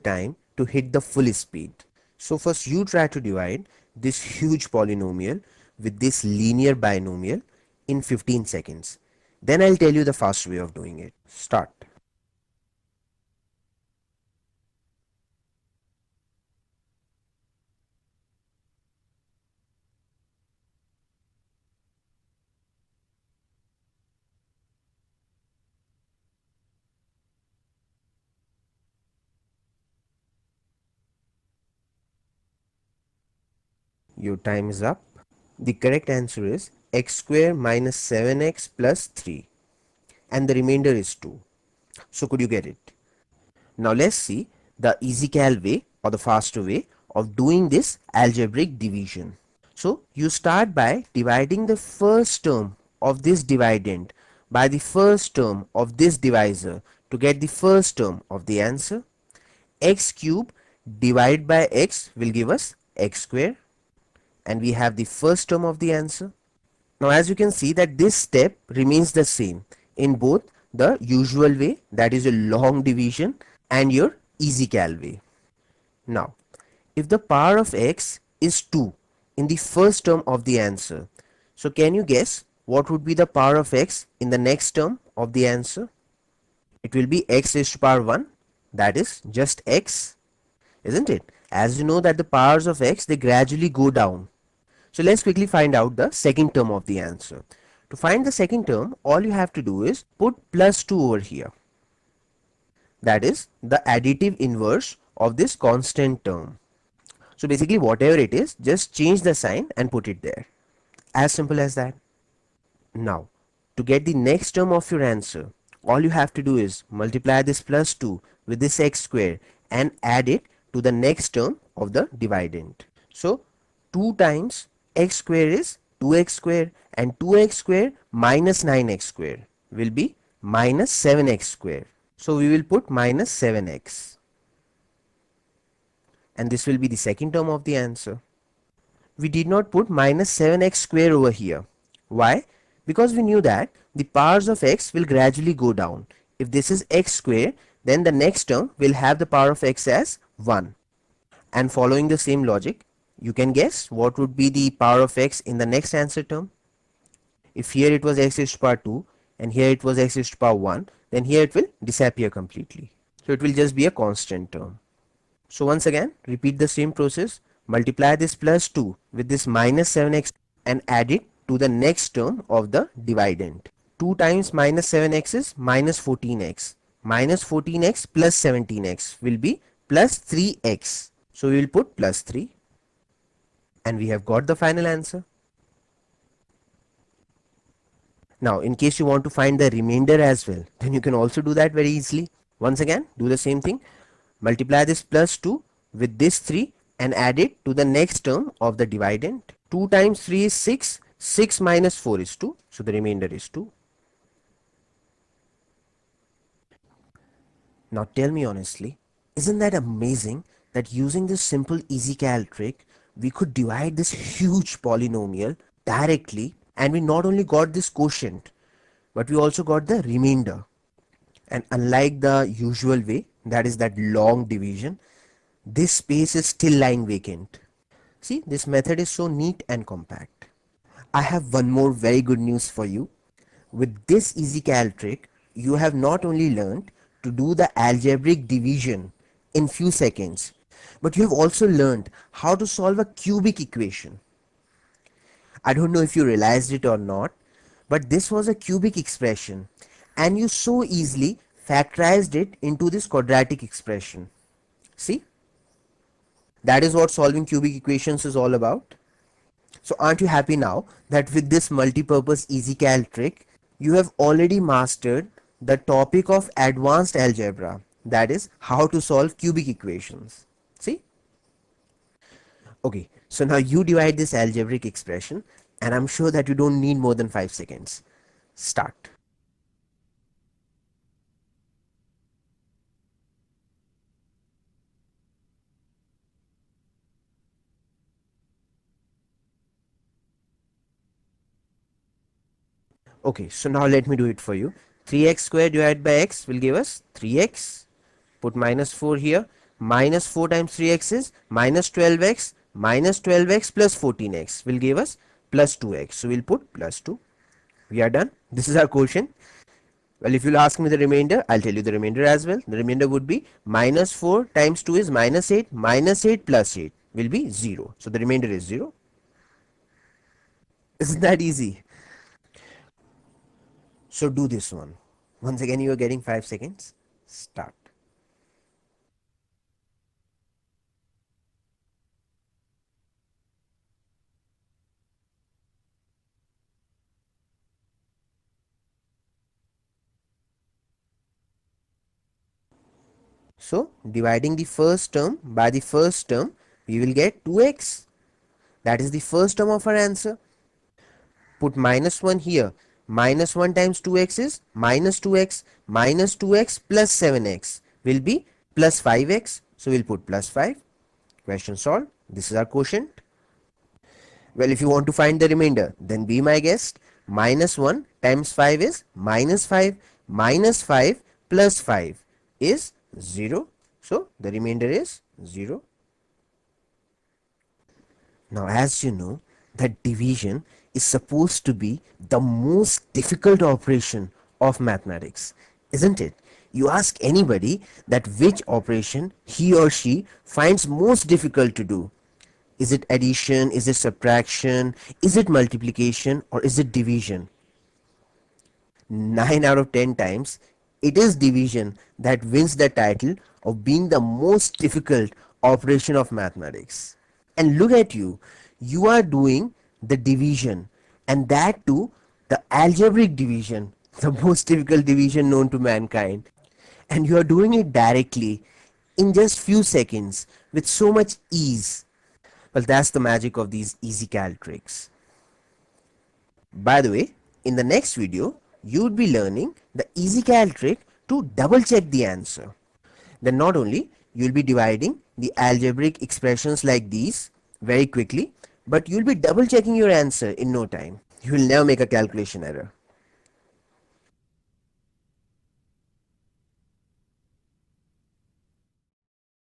time to hit the full speed. So first you try to divide this huge polynomial with this linear binomial in 15 seconds. Then I'll tell you the fast way of doing it. Start. Your time is up. The correct answer is x square minus 7x plus 3, and the remainder is 2. So could you get it? Now let's see the easy cal way or the faster way of doing this algebraic division. So you start by dividing the first term of this dividend by the first term of this divisor to get the first term of the answer. X cube divided by x will give us x square, and we have the first term of the answer. Now as you can see that this step remains the same in both the usual way, that is a long division, and your easy cal way. Now if the power of x is 2 in the first term of the answer, so can you guess what would be the power of x in the next term of the answer? It will be x raised to power 1, that is just x, isn't it? As you know that the powers of x, they gradually go down. So let's quickly find out the second term of the answer. To find the second term, all you have to do is put plus 2 over here. That is the additive inverse of this constant term. So basically whatever it is, just change the sign and put it there. As simple as that. Now, to get the next term of your answer, all you have to do is multiply this plus 2 with this x square and add it to the next term of the dividend. So 2 times x square is 2x square, and 2x square minus 9x square will be minus 7x square. So we will put minus 7x, and this will be the second term of the answer. We did not put minus 7x square over here. Why? Because we knew that the powers of x will gradually go down. If this is x square, then the next term will have the power of x as 1. And following the same logic, you can guess what would be the power of x in the next answer term. If here it was x raised to power 2 and here it was x raised to power 1, then here it will disappear completely. So it will just be a constant term. So once again, repeat the same process. Multiply this plus 2 with this minus 7x and add it to the next term of the dividend. 2 times minus 7x is minus 14x. Minus 14x plus 17x will be plus 3x. So we will put plus 3. And we have got the final answer. Now, in case you want to find the remainder as well, then you can also do that very easily. Once again, do the same thing. Multiply this plus 2 with this 3 and add it to the next term of the dividend. 2 times 3 is 6. 6 minus 4 is 2. So the remainder is 2. Now tell me honestly, isn't that amazing that using this simple easy cal trick, we could divide this huge polynomial directly, and we not only got this quotient, but we also got the remainder. And unlike the usual way, that is that long division, this space is still lying vacant. See, this method is so neat and compact. I have one more very good news for you. With this easy cal trick, you have not only learned to do the algebraic division in few seconds, but you have also learned how to solve a cubic equation. I don't know if you realized it or not, but this was a cubic expression, and you so easily factorized it into this quadratic expression. See? That is what solving cubic equations is all about. So aren't you happy now that with this multi-purpose EasyCal trick, you have already mastered the topic of advanced algebra, that is how to solve cubic equations. See? Okay, so now you divide this algebraic expression, and I'm sure that you don't need more than 5 seconds. Start. Okay, so now let me do it for you. 3x squared divided by x will give us 3x. Put minus 4 here. Minus 4 times 3x is minus 12x. Minus 12x plus 14x will give us plus 2x. So we'll put plus 2. We are done. This is our quotient. Well, if you'll ask me the remainder, I'll tell you the remainder as well. The remainder would be minus 4 times 2 is minus 8. Minus 8 plus 8 will be 0. So the remainder is 0. Isn't that easy? So do this one. Once again, you are getting 5 seconds. Start. So dividing the first term by the first term, we will get 2x. That is the first term of our answer. Put minus 1 here. Minus 1 times 2x is minus 2x. Minus 2x plus 7x will be plus 5x. So we'll put plus 5. Question solved. This is our quotient. Well, if you want to find the remainder, then be my guest. Minus 1 times 5 is minus 5. Minus 5 plus 5 is 0. So the remainder is 0. Now, as you know, that division is supposed to be the most difficult operation of mathematics, isn't it? You ask anybody that which operation he or she finds most difficult to do. Is it addition? Is it subtraction? Is it multiplication? Or is it division? 9 out of 10 times, it is division that wins the title of being the most difficult operation of mathematics. And look at you, you are doing the division, and that too the algebraic division, the most difficult division known to mankind. And you are doing it directly in just few seconds with so much ease. Well, that's the magic of these easy calc tricks. By the way, in the next video, you would be learning the easy calc trick to double check the answer. Then not only you'll be dividing the algebraic expressions like these very quickly, but you'll be double checking your answer in no time. You will never make a calculation error.